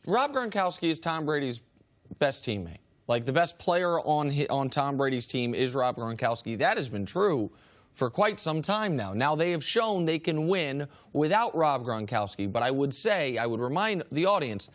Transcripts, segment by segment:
Rob Gronkowski is Tom Brady's best teammate. Like, the best player on Tom Brady's team is Rob Gronkowski. That has been true for quite some time now. Now, they have shown they can win without Rob Gronkowski, but I would remind the audience,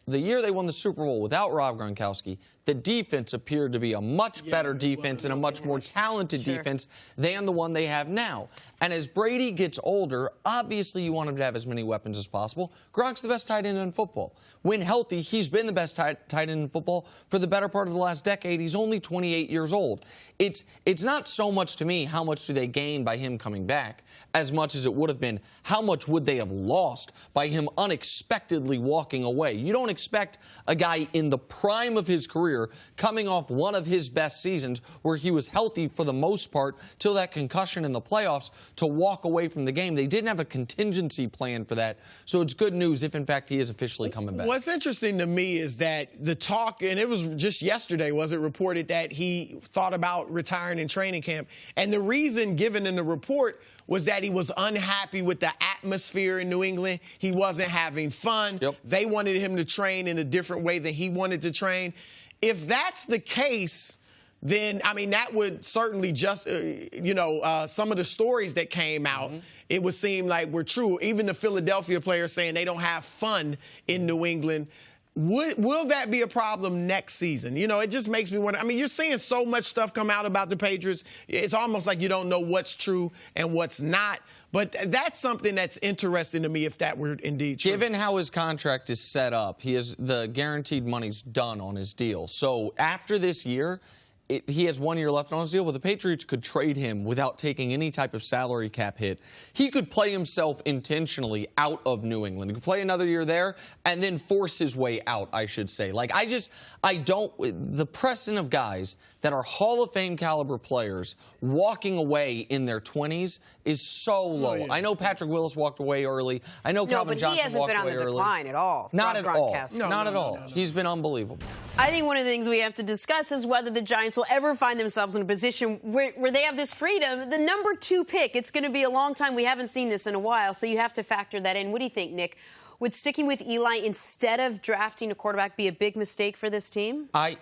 the year they won the Super Bowl without Rob Gronkowski, the defense appeared to be a much better defense and a much more talented defense than the one they have now. And as Brady gets older, obviously you want him to have as many weapons as possible. Gronk's the best tight end in football. When healthy, he's been the best tight end in football for the better part of the last decade. He's only 28 years old. It's not so much to me how much do they gain by him coming back as much as it would have been how much would they have lost by him unexpectedly walking away. You don't expect a guy in the prime of his career coming off one of his best seasons where he was healthy for the most part till that concussion in the playoffs to walk away from the game. They didn't have a contingency plan for that, so it's good news if, in fact, he is officially coming back. What's interesting to me is that the talk, and it was just yesterday, was it reported that he thought about retiring in training camp, and the reason given in the report was that he was unhappy with the atmosphere in New England. He wasn't having fun. They wanted him to train in a different way than he wanted to train. If that's the case, then, I mean, that would certainly just, some of the stories that came out, it would seem like were true. Even the Philadelphia players saying they don't have fun in New England. Will that be a problem next season? You know, it just makes me wonder. I mean, you're seeing so much stuff come out about the Patriots. It's almost like you don't know what's true and what's not. But that's something that's interesting to me if that were indeed true. Given how his contract is set up, the guaranteed money's done on his deal. So after this year, he has 1 year left on his deal, but the Patriots could trade him without taking any type of salary cap hit. He could play himself intentionally out of New England. He could play another year there and then force his way out, I should say. Like, the precedent of guys that are Hall of Fame caliber players walking away in their 20s is so low. I know Patrick Willis walked away early. I know Calvin Johnson walked away early. He hasn't been on the decline at all. Not at all. Not at all. He's been unbelievable. I think one of the things we have to discuss is whether the Giants will ever find themselves in a position where they have this freedom. The number 2 pick, it's going to be a long time. We haven't seen this in a while, so you have to factor that in. What do you think, Nick? Would sticking with Eli instead of drafting a quarterback be a big mistake for this team? I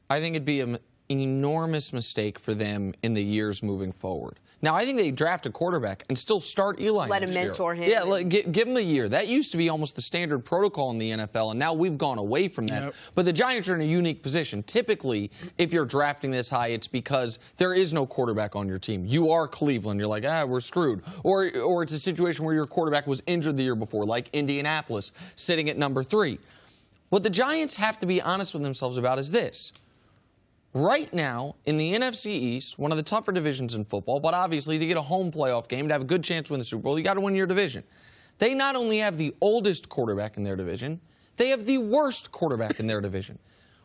think it'd be an enormous mistake for them in the years moving forward. Now, I think they draft a quarterback and still start Eli. Let him mentor him. Yeah, give him a year. That used to be almost the standard protocol in the NFL, and now we've gone away from that. But the Giants are in a unique position. Typically, if you're drafting this high, it's because there is no quarterback on your team. You are Cleveland. You're like, we're screwed. Or it's a situation where your quarterback was injured the year before, like Indianapolis, sitting at number 3. What the Giants have to be honest with themselves about is this. Right now, in the NFC East, one of the tougher divisions in football, but obviously to get a home playoff game, to have a good chance to win the Super Bowl, you got to win your division. They not only have the oldest quarterback in their division, they have the worst quarterback in their division.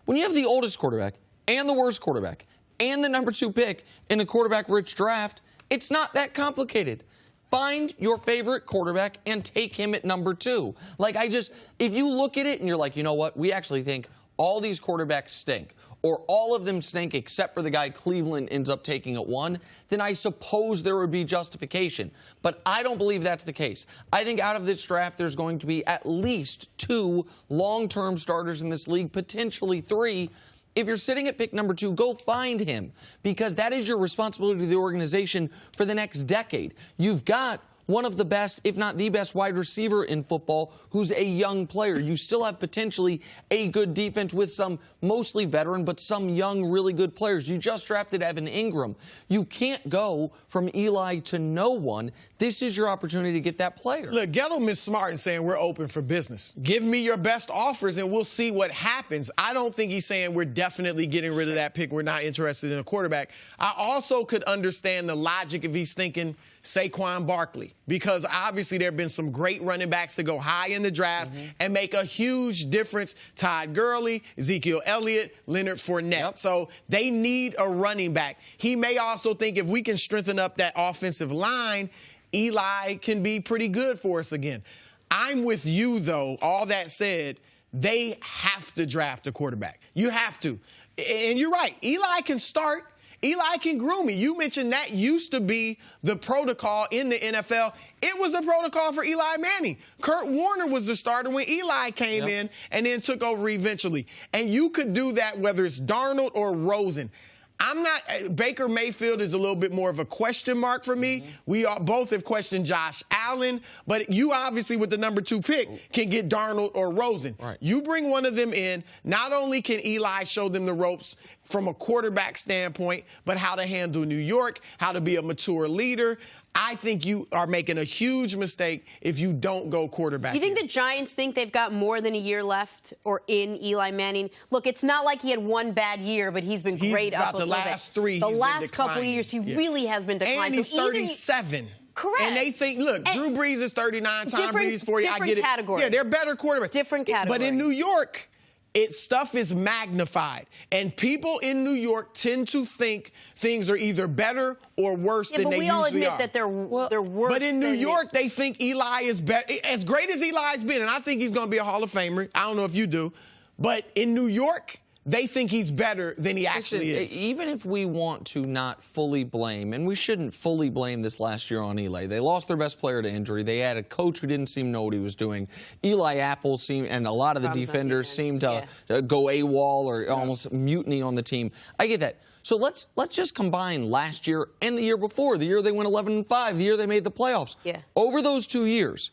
When you have the oldest quarterback and the worst quarterback and the number 2 pick in a quarterback-rich draft, it's not that complicated. Find your favorite quarterback and take him at number 2. Like, if you look at it and you're like, you know what, we actually think all these quarterbacks stink, or all of them stink except for the guy Cleveland ends up taking at 1, then I suppose there would be justification. But I don't believe that's the case. I think out of this draft, there's going to be at least 2 long-term starters in this league, potentially 3. If you're sitting at pick number 2, go find him, because that is your responsibility to the organization for the next decade. You've got one of the best, if not the best, wide receiver in football who's a young player. You still have potentially a good defense with some mostly veteran, but some young, really good players. You just drafted Evan Ingram. You can't go from Eli to no one. This is your opportunity to get that player. Look, Gettleman's smart in saying we're open for business. Give me your best offers and we'll see what happens. I don't think he's saying we're definitely getting rid of that pick. We're not interested in a quarterback. I also could understand the logic if he's thinking Saquon Barkley, because obviously there have been some great running backs to go high in the draft and make a huge difference. Todd Gurley, Ezekiel Elliott, Leonard Fournette. So they need a running back. He may also think if we can strengthen up that offensive line, Eli can be pretty good for us again. I'm with you, though. All that said, they have to draft a quarterback. You have to. And you're right. Eli can start. Eli can groom me. You mentioned that used to be the protocol in the NFL. It was the protocol for Eli Manning. Kurt Warner was the starter when Eli came in and then took over eventually. And you could do that whether it's Darnold or Rosen. Baker Mayfield is a little bit more of a question mark for me. We both have questioned Josh Allen, but you obviously with the number 2 pick can get Darnold or Rosen. Right. You bring one of them in, not only can Eli show them the ropes from a quarterback standpoint, but how to handle New York, how to be a mature leader. I think you are making a huge mistake if you don't go quarterback. You think the Giants think they've got more than a year left or in Eli Manning? Look, it's not like he had one bad year, but he's been great up until the last 3. The last couple of years, he really has been declining. And he's 37. Correct. And they think, look, Drew Brees is 39, Tom Brady's 40. I get it. Category. Yeah, they're better quarterbacks. Different category. But in New York, stuff is magnified. And people in New York tend to think things are either better or worse than they usually are. But we all admit that they're worse. But in New York, they think Eli is better. As great as Eli's been, and I think he's going to be a Hall of Famer. I don't know if you do. But in New York, they think he's better than he actually is. Even if we want to not fully blame, and we shouldn't fully blame this last year on Eli. They lost their best player to injury. They had a coach who didn't seem to know what he was doing. Eli Apple and a lot of the defenders seemed to go AWOL or almost mutiny on the team. I get that. So let's just combine last year and the year before, the year they went 11-5, the year they made the playoffs. Yeah. Over those 2 years,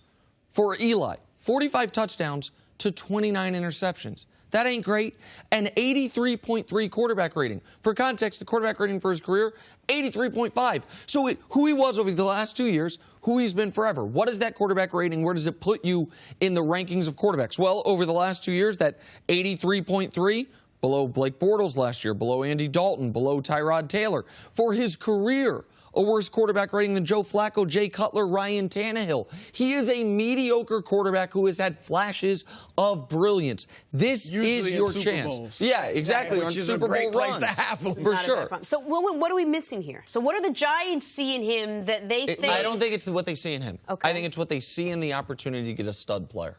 for Eli, 45 touchdowns to 29 interceptions. That ain't great. An 83.3 quarterback rating. For context, the quarterback rating for his career, 83.5. So who he was over the last 2 years, who he's been forever. What is that quarterback rating? Where does it put you in the rankings of quarterbacks? Well, over the last 2 years, that 83.3, below Blake Bortles last year, below Andy Dalton, below Tyrod Taylor. For his career, a worse quarterback rating than Joe Flacco, Jay Cutler, Ryan Tannehill. He is a mediocre quarterback who has had flashes of brilliance. This is your chance. Bowls. Yeah, exactly. Which on is Super a great Bowl place runs. to have them. For sure. So what are we missing here? So what are the Giants see in him that they think? I don't think it's what they see in him. Okay. I think it's what they see in the opportunity to get a stud player.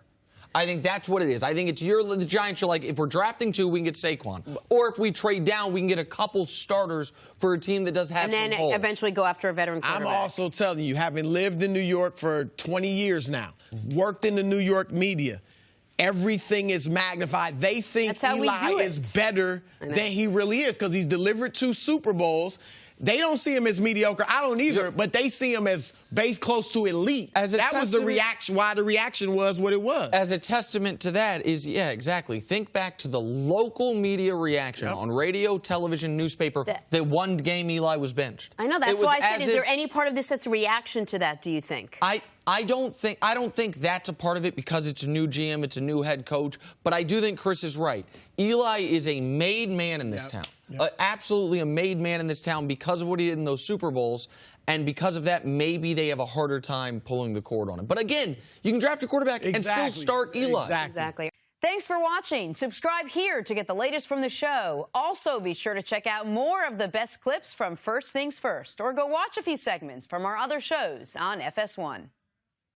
I think that's what it is. I think it's the Giants. You're like, if we're drafting 2, we can get Saquon. Or if we trade down, we can get a couple starters for a team that does have some holes. And then eventually go after a veteran quarterback. I'm also telling you, having lived in New York for 20 years now, worked in the New York media, everything is magnified. They think Eli is better than he really is because he's delivered 2 Super Bowls. They don't see him as mediocre. I don't either, but they see him as close to elite. That was the reaction, why the reaction was what it was. As a testament to that is, yeah, exactly. Think back to the local media reaction on radio, television, newspaper, the one game Eli was benched. I know, that's why I said, is there any part of this that's a reaction to that, do you think? I don't think that's a part of it because it's a new GM, it's a new head coach, but I do think Chris is right. Eli is a made man in this town. Absolutely a made man in this town because of what he did in those Super Bowls, and because of that, maybe they have a harder time pulling the cord on him. But again, you can draft a quarterback and still start Eli. Exactly. Thanks for watching. Subscribe here to get the latest from the show. Also, be sure to check out more of the best clips from First Things First, or go watch a few segments from our other shows on FS1.